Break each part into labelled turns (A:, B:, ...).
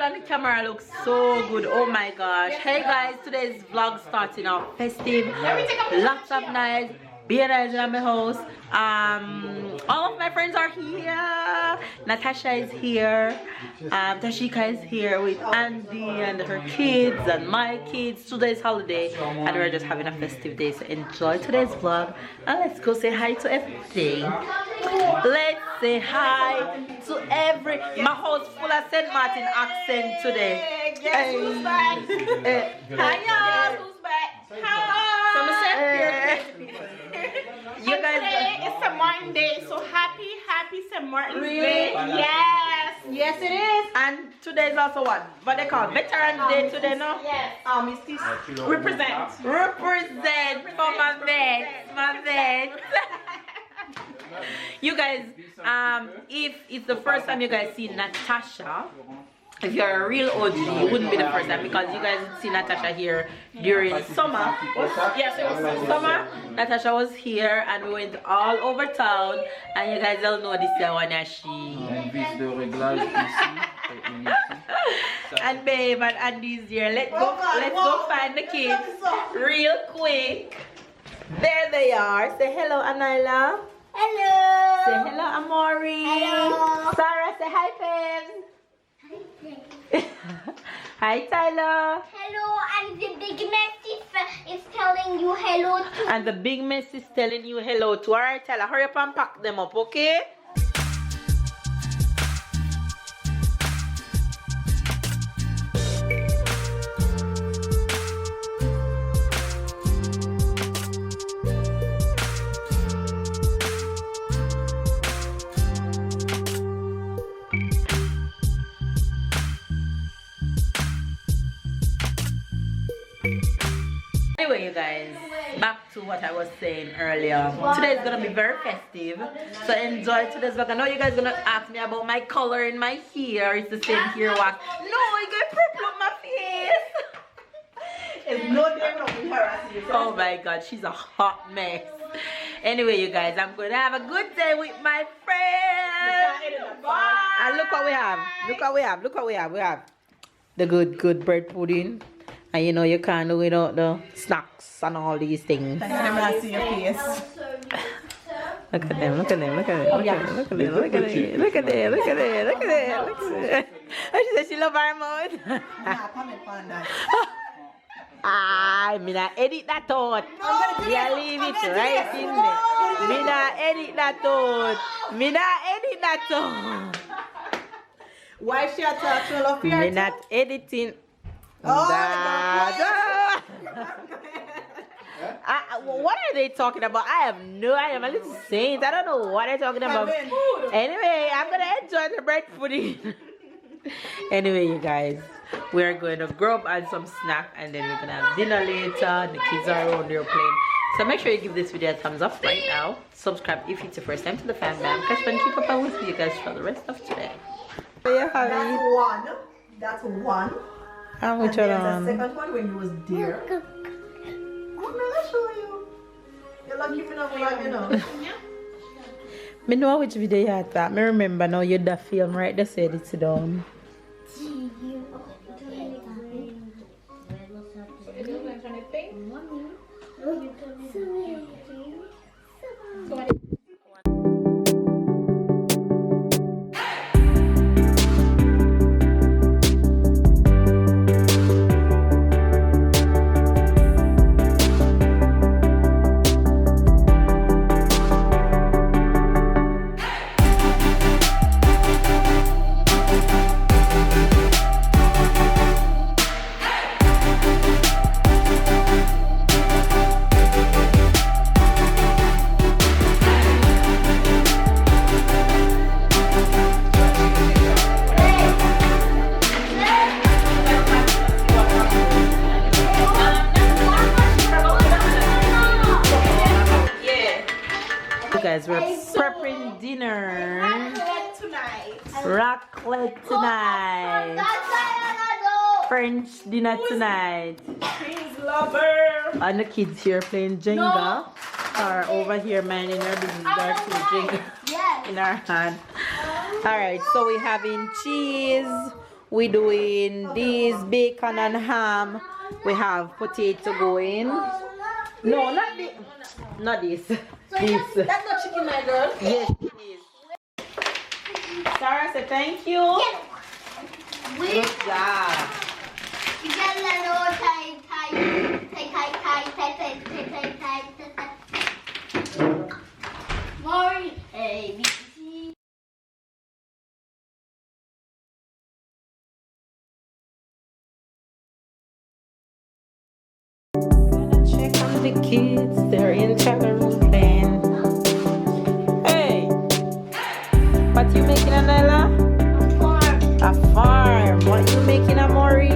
A: on the camera looks so good. Oh my gosh. Hey guys, today's vlog starting off festive. Lots of nights. Being in my house. All of my friends are here. Natasha is here. Tashika is here with Andy and her kids and my kids. Today's holiday and we're just having a festive day. So enjoy today's vlog and let's go say hi to everything. Let's say hi to every. My house full of St. Martin accent today.
B: Guess who's back? Hi y'all, who's back? Hi.
A: You guys,
B: today is St. Martin Day, so happy St. Martin's
A: Really?
B: Day. Yes it is.
A: and today is also what they call Veteran Day today, no?
B: Yes. It's this represent
A: For my vets. You guys, if it's the first time you guys see Natasha, if you're a real OG, it wouldn't be the first time because you guys see Natasha here during summer.
B: Yes, it was
A: Summer. Natasha was here and we went all over town, and you guys all know this one as she. And babe and Andy's here. Let's go find the kids real quick. There they are. Say hello, Anila.
C: Hello.
A: Say hello, Amori.
C: Hello.
A: Sarah, say hi, Pam. Hi, Tyler.
C: Hello, and the big message is telling you hello too.
A: And the big miss is telling you hello to. Alright, Tyler, hurry up and pack them up, okay? Anyway, you guys, back to what I was saying earlier. Today is gonna be very festive, so enjoy today's vlog. I know you guys are gonna ask me about my color in my hair. It's the same hair wax. No, you gonna purple up my face.
B: It's no different with her.
A: Oh my god, she's a hot mess. Anyway, you guys, I'm gonna have a good day with my friends. And look what we have. Look what we have. Look what we have. We have the good bread pudding. And you know you can't do without the snacks and all these things.
B: Let me see your face.
A: Look at them, look at them, look at them, look at them, look at them, look at them, look at them, look at them, look at them, look at them. Oh, she said she love her mouth. I mean, I edit that thought. Yeah, leave it right in there. Me not edit that thought. Me not edit that thought.
B: Why she a talk to love
A: Me not editing. What are they talking about? I have no idea. My little saints. I don't know what they're talking about. Anyway, I'm gonna enjoy the bread pudding. Anyway, you guys, we're going to grub and some snack, and then we're gonna have dinner later. The kids are around there playing. So make sure you give this video a thumbs up right now. Subscribe if it's your first time to the fam bam. Catch fun, keep up with you guys for the rest of today.
B: That's one. That's one.
A: And which
B: the
A: one?
B: second one when you was there. I'm gonna show you. You're lucky me not vlog, you know.
A: Me know which video you had that. Me remember now you the film right there, said it down. Guys, we're prepping dinner. Raclette tonight. French dinner tonight.
B: Cheese lover.
A: And the kids here playing Jenga. Are over here minding their business. They're Jenga in our hand. Alright, so we're having cheese. we doing these bacon and ham. We have potato going. No, not this. Not this. This.
B: That's not chicken, my girl.
A: Yes, it is. Sarah said thank you. Good job.
C: More A, B, C.
A: Gonna check on the kids. They're in the room playing. Hey, what you making, Anela? A farm. What you making, Amori? A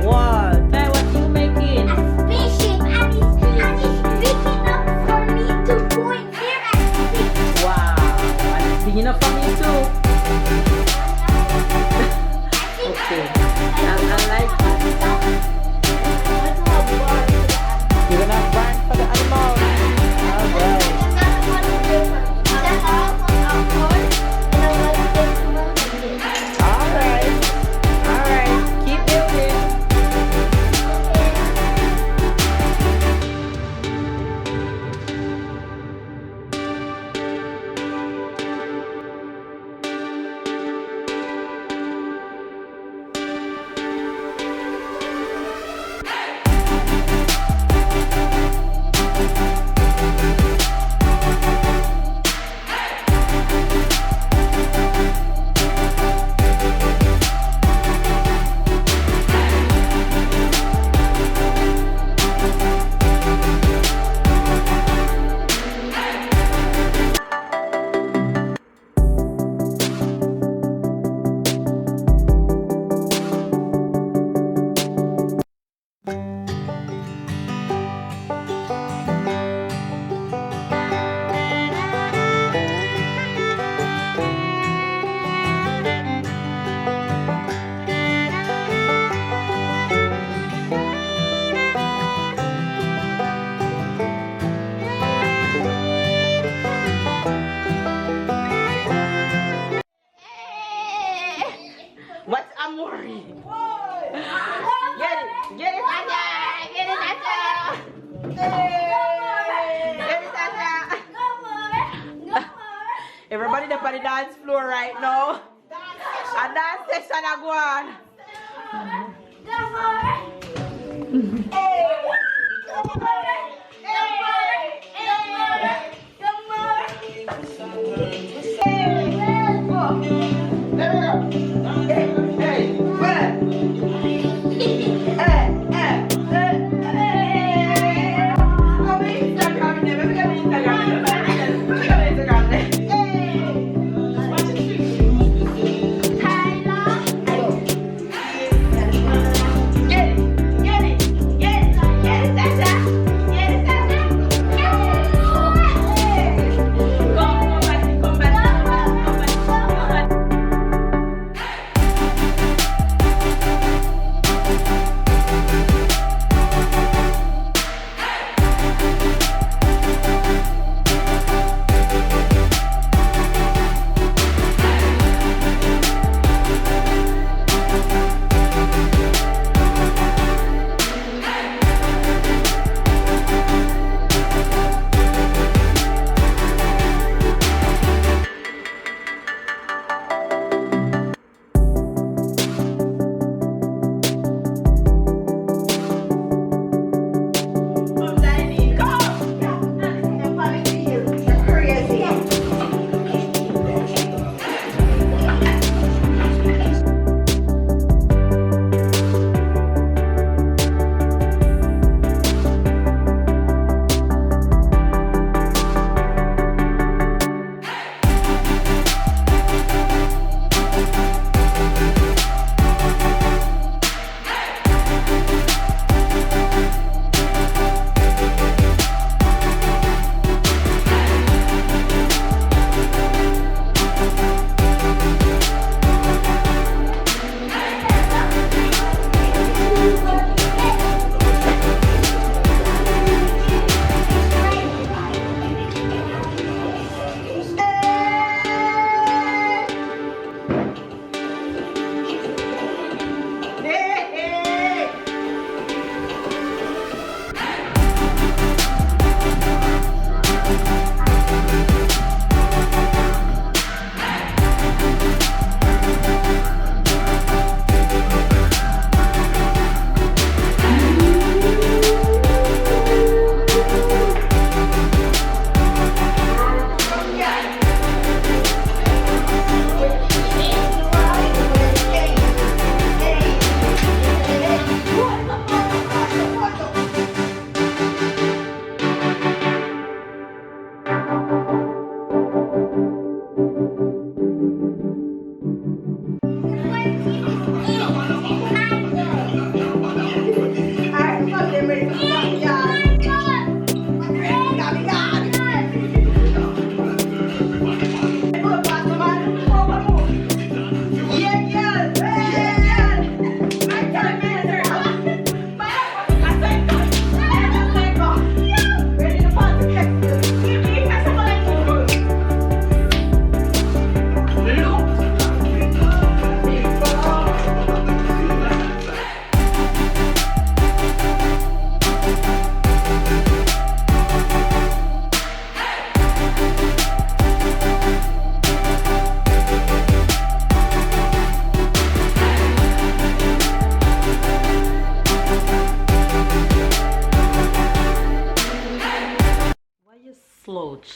A: wall. Hey, what you making?
C: Spaceship, and it's big enough for me to go in there and sleep.
A: Wow, that's big enough for me too. Okay, I like it. You're gonna have barn for the animals. Alright. Alright. Keep building. What's Amori? Get it, Sasha! Get it, Sasha! Get it, Sasha! Everybody up on the dance floor right now. A dance session a go on.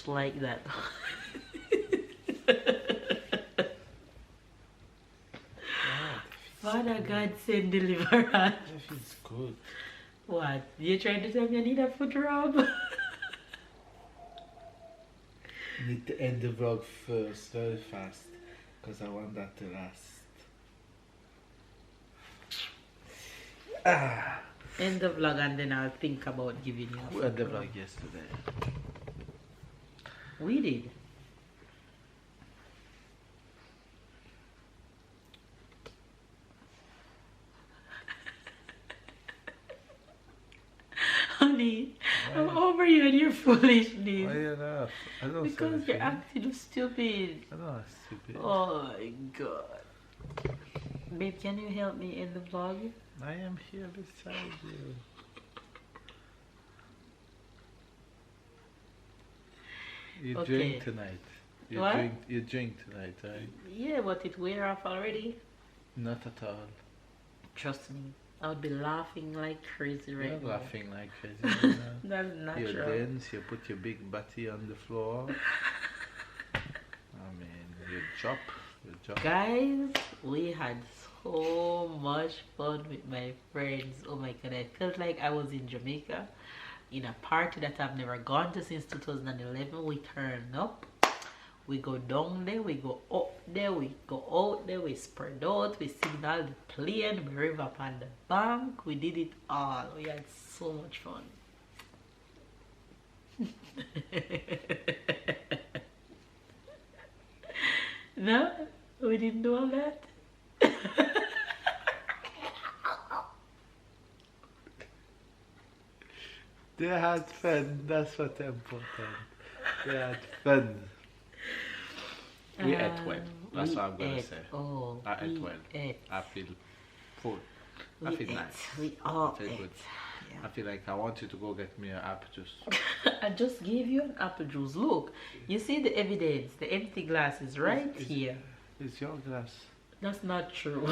A: just like that. Father God send deliverance.
D: That feels good.
A: What? You trying to tell me I need a foot rub?
D: Need to end the vlog first, very fast, because I want that to last.
A: End the vlog and then I'll think about giving you a
D: Who
A: foot
D: ended the
A: rub.
D: vlog yesterday?
A: We did. Honey, I'm over you and your foolishness.
D: Why you laugh? I don't
A: Because
D: say
A: you're acting stupid.
D: I don't stupid.
A: Oh my god. Babe, can you help me in the vlog?
D: I am here beside you. You
A: Okay.
D: drink tonight. You
A: What?
D: drink tonight, right?
A: Yeah, but it wear off already.
D: Not at all.
A: Trust me, I would be laughing like crazy right
D: You're
A: now.
D: laughing like crazy. You know?
A: That's
D: You
A: natural.
D: dance, you put your big body on the floor. I mean, you jump.
A: Guys, we had so much fun with my friends. Oh my god, I felt like I was in Jamaica in a party that I've never gone to since 2011. We turn up, we go down there, we go up there, we go out there, we spread out, we signal the plane, we river up on the bank. We did it all. We had so much fun. No, we didn't do all that.
D: They had fun, that's what's important. They had fun. We ate well, that's
A: We
D: what I'm gonna
A: ate.
D: say.
A: Oh,
D: I ate
A: we
D: well.
A: ate.
D: I feel full. I
A: We
D: feel
A: ate.
D: nice.
A: We all
D: Feel
A: ate.
D: good.
A: Yeah.
D: I feel like I want you to go get me an apple juice.
A: I just gave you an apple juice. Look, you see the evidence. The empty glass is right here.
D: It's your glass.
A: That's not true.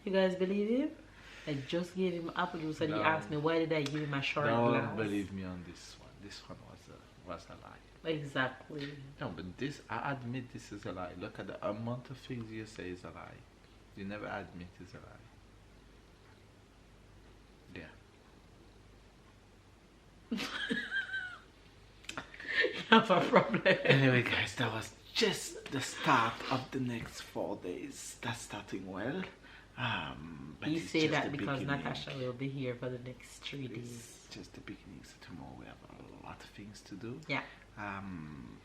A: You guys believe him? I just gave him apple juice and he
D: No.
A: asked me why did I give him a short
D: Don't
A: glass.
D: believe me on this one. This one was a lie.
A: Exactly.
D: No, but this, I admit this is a lie. Look at the amount of things you say is a lie. You never admit it's a lie. Yeah.
A: You have a problem.
D: Anyway, guys, that was just the start of the next 4 days. That's starting well. But
A: You
D: it's
A: say
D: just
A: that
D: the
A: because
D: beginning.
A: Natasha will be here for the next 3 days.
D: It's just the beginning. So tomorrow we have a lot of things to do.
A: Yeah.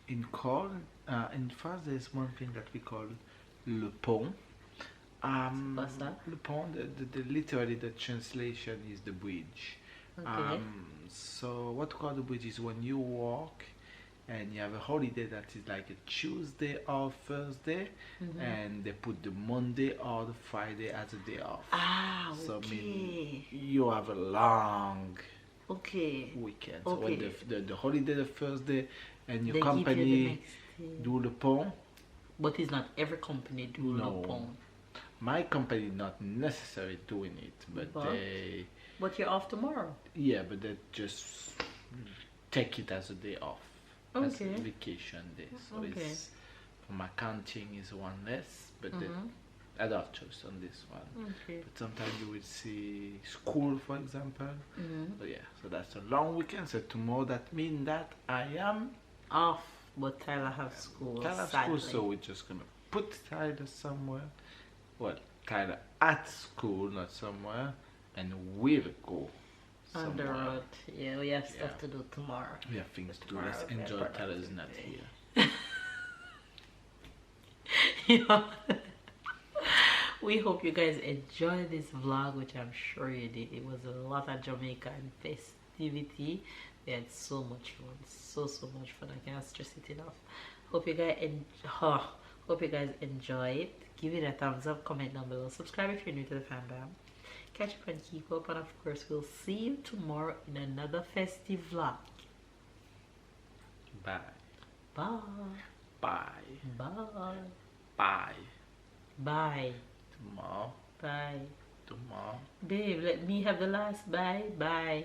D: In France, there's one thing that we call le pont.
A: What's that?
D: Le pont, literally the translation is the bridge.
A: Okay.
D: So what we call the bridge is when you walk and you have a holiday that is like a Tuesday or Thursday, and they put the Monday or the Friday as a day off.
A: Ah,
D: So
A: okay.
D: meaning you have a long
A: Okay.
D: weekend. So when
A: Okay.
D: the holiday the first day and your
A: They give you the
D: company
A: next day.
D: do le pont.
A: But it's not every company do
D: No.
A: Le Pont.
D: My company not necessarily doing it, but
A: But?
D: they
A: But you're off tomorrow.
D: yeah, but they just take it as a day off. As
A: Okay.
D: a vacation day. So
A: Okay.
D: it's from accounting is one less, but I don't have choice on this one.
A: Okay.
D: But sometimes you will see school, for example.
A: Mm-hmm.
D: So yeah, so that's a long weekend. So tomorrow that means that I am
A: Off, but Tyler have school.
D: Tyler
A: sadly.
D: school, so we're just gonna put Tyler somewhere. Well, Tyler at school, not somewhere, and we'll go
A: On the
D: somewhere.
A: road. Yeah, we have
D: Yeah.
A: stuff to do tomorrow.
D: We have things to do.
A: Tomorrow
D: Let's
A: will be a
D: enjoy Tyler's
A: productive
D: not
A: day.
D: here.
A: You know, we hope you guys enjoyed this vlog, which I'm sure you did. It was a lot of Jamaican festivity. We had so much fun, so much fun. I can't stress it enough. Hope you guys enjoy it. Give it a thumbs up, comment down below, subscribe if you're new to the fandom. Catch up and keep up, and of course we'll see you tomorrow in another festive vlog.
D: Bye.
A: Bye.
D: Bye.
A: Bye.
D: Bye.
A: Bye.
D: Tomorrow.
A: Bye.
D: Tomorrow.
A: Babe, let me have the last bye. Bye.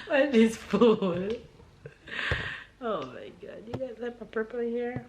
A: What is fool? Oh my god, you got that purple here?